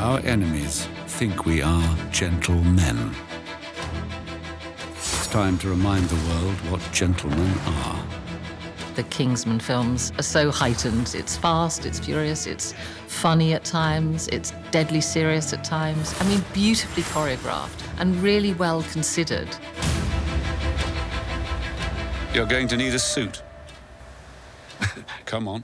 Our enemies think we are gentle men. It's time to remind the world what gentlemen are. The Kingsman films are so heightened. It's fast, it's furious, it's funny at times, it's deadly serious at times. I mean, beautifully choreographed and really well considered. You're going to need a suit. Come on.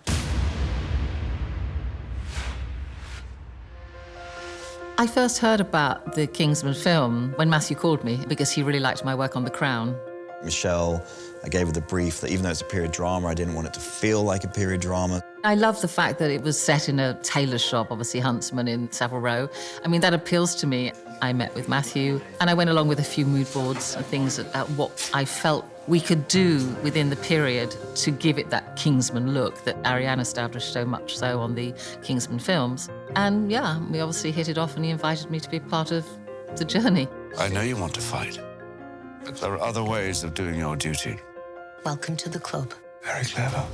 I first heard about the Kingsman film when Matthew called me because he really liked my work on The Crown. Michele, I gave her the brief that even though it's a period drama, I didn't want it to feel like a period drama. I love the fact that it was set in a tailor's shop, obviously Huntsman in Savile Row. I mean, that appeals to me. I met with Matthew and I went along with a few mood boards and things at what I felt we could do within the period to give it that Kingsman look that Ariane established so much so on the Kingsman films. And yeah, we obviously hit it off and he invited me to be part of the journey. I know you want to fight, but there are other ways of doing your duty. Welcome to the club. Very clever.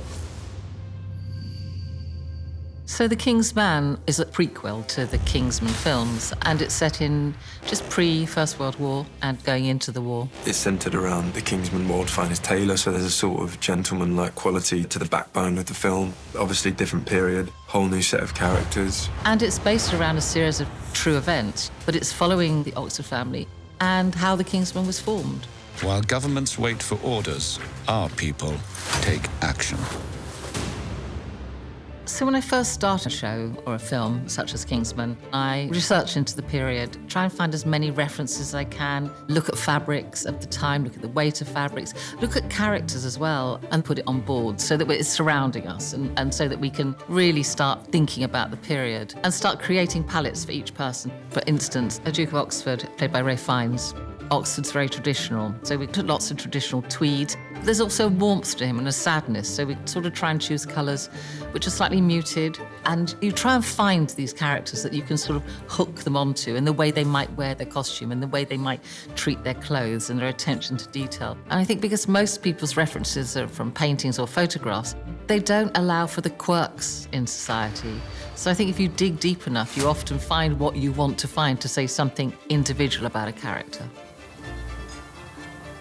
So The Kingsman is a prequel to the Kingsman films, and it's set in just pre-First World War and going into the war. It's centred around the Kingsman world finest tailor, so there's a sort of gentleman-like quality to the backbone of the film. Obviously, different period, whole new set of characters. And it's based around a series of true events, but it's following the Oxford family and how the Kingsman was formed. While governments wait for orders, our people take action. So when I first start a show or a film, such as Kingsman, I research into the period, try and find as many references as I can, look at fabrics of the time, look at the weight of fabrics, look at characters as well, and put it on board so that it's surrounding us and so that we can really start thinking about the period and start creating palettes for each person. For instance, a Duke of Oxford, played by Fiennes. Oxford's very traditional, so we took lots of traditional tweeds. There's also warmth to him and a sadness, so we sort of try and choose colours which are slightly muted, and you try and find these characters that you can sort of hook them onto and the way they might wear their costume and the way they might treat their clothes and their attention to detail. And I think because most people's references are from paintings or photographs, they don't allow for the quirks in society. So I think if you dig deep enough, you often find what you want to find to say something individual about a character.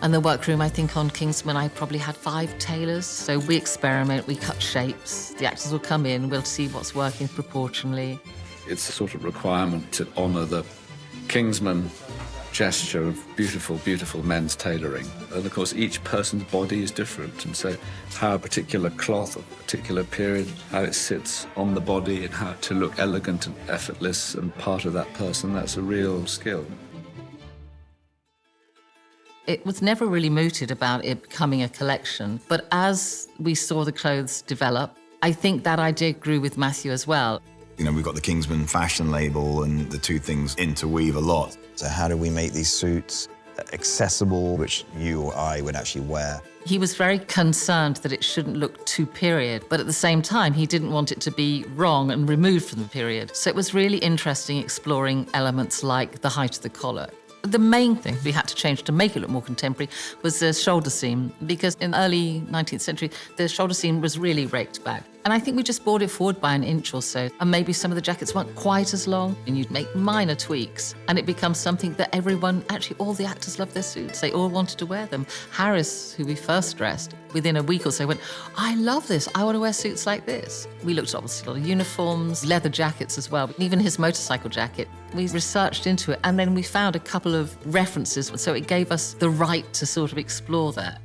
And the workroom, I think, on Kingsman, I probably had 5 tailors. So we experiment, we cut shapes. The actors will come in, we'll see what's working proportionally. It's a sort of requirement to honour the Kingsman gesture of beautiful, beautiful men's tailoring. And of course, each person's body is different. And so how a particular cloth of a particular period, how it sits on the body and how to look elegant and effortless and part of that person, that's a real skill. It was never really mooted about it becoming a collection, but as we saw the clothes develop, I think that idea grew with Matthew as well. You know, we've got the Kingsman fashion label and the two things interweave a lot. So how do we make these suits accessible, which you or I would actually wear? He was very concerned that it shouldn't look too period, but at the same time, he didn't want it to be wrong and removed from the period. So it was really interesting exploring elements like the height of the collar. The main thing we had to change to make it look more contemporary was the shoulder seam, because in the early 19th century, the shoulder seam was really raked back. And I think we just brought it forward by an inch or so. And maybe some of the jackets weren't quite as long, and you'd make minor tweaks. And it becomes something that everyone, actually all the actors loved their suits. They all wanted to wear them. Harris, who we first dressed, within a week or so went, I love this, I want to wear suits like this. We looked at obviously a lot of uniforms, leather jackets as well, even his motorcycle jacket. We researched into it, and then we found a couple of references, so it gave us the right to sort of explore that.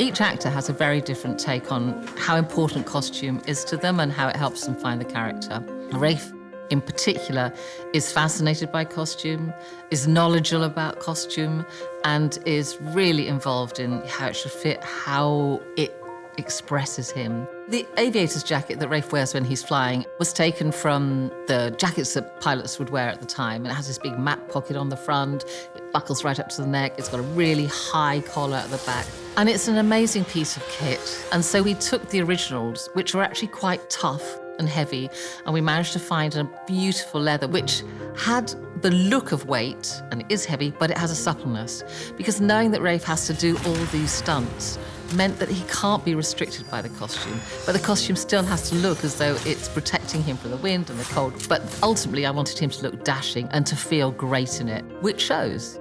Each actor has a very different take on how important costume is to them and how it helps them find the character. Rafe, in particular, is fascinated by costume, is knowledgeable about costume, and is really involved in how it should fit, how it expresses him. The aviator's jacket that Rafe wears when he's flying was taken from the jackets that pilots would wear at the time. And it has this big map pocket on the front, it buckles right up to the neck, it's got a really high collar at the back. And it's an amazing piece of kit. And so we took the originals, which were actually quite tough and heavy, and we managed to find a beautiful leather which had the look of weight and is heavy, but it has a suppleness. Because knowing that Rafe has to do all these stunts meant that he can't be restricted by the costume, but the costume still has to look as though it's protecting him from the wind and the cold. But ultimately, I wanted him to look dashing and to feel great in it, which shows.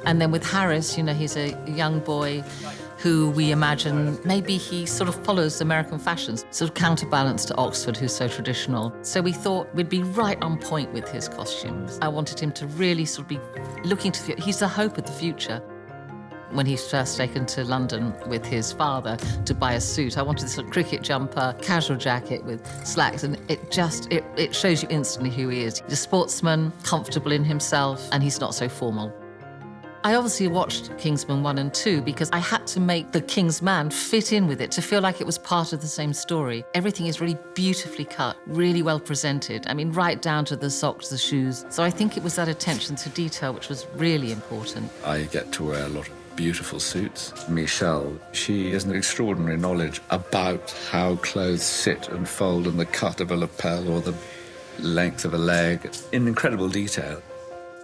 And then with Harris, you know, he's a young boy who we imagine maybe he sort of follows American fashions, sort of counterbalance to Oxford, who's so traditional. So we thought we'd be right on point with his costumes. I wanted him to really sort of be looking to the future. He's the hope of the future. When he's first taken to London with his father to buy a suit, I wanted this sort of cricket jumper, casual jacket with slacks, and it shows you instantly who he is. He's a sportsman, comfortable in himself, and he's not so formal. I obviously watched Kingsman 1 and 2 because I had to make the King's Man fit in with it to feel like it was part of the same story. Everything is really beautifully cut, really well presented. I mean, right down to the socks, the shoes. So I think it was that attention to detail which was really important. I get to wear a lot of beautiful suits. Michele, she has an extraordinary knowledge about how clothes sit and fold and the cut of a lapel or the length of a leg in incredible detail.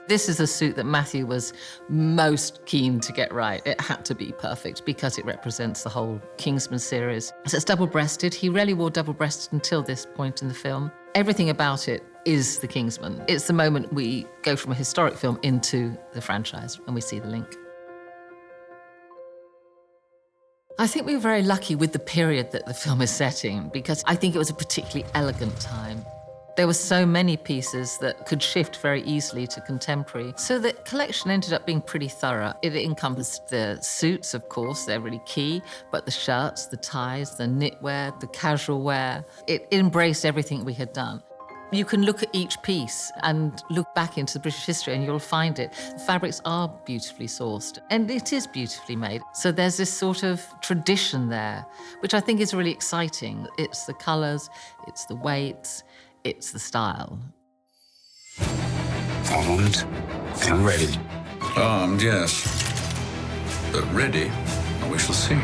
This is a suit that Matthew was most keen to get right. It had to be perfect because it represents the whole Kingsman series. So it's double-breasted. He rarely wore double-breasted until this point in the film. Everything about it is the Kingsman. It's the moment we go from a historic film into the franchise and we see the link. I think we were very lucky with the period that the film is set in because I think it was a particularly elegant time. There were so many pieces that could shift very easily to contemporary. So the collection ended up being pretty thorough. It encompassed the suits, of course, they're really key, but the shirts, the ties, the knitwear, the casual wear. It embraced everything we had done. You can look at each piece and look back into British history and you'll find it. The fabrics are beautifully sourced and it is beautifully made. So there's this sort of tradition there, which I think is really exciting. It's the colours, it's the weights, it's the style. Armed and ready. Armed, yes. But ready, we shall see.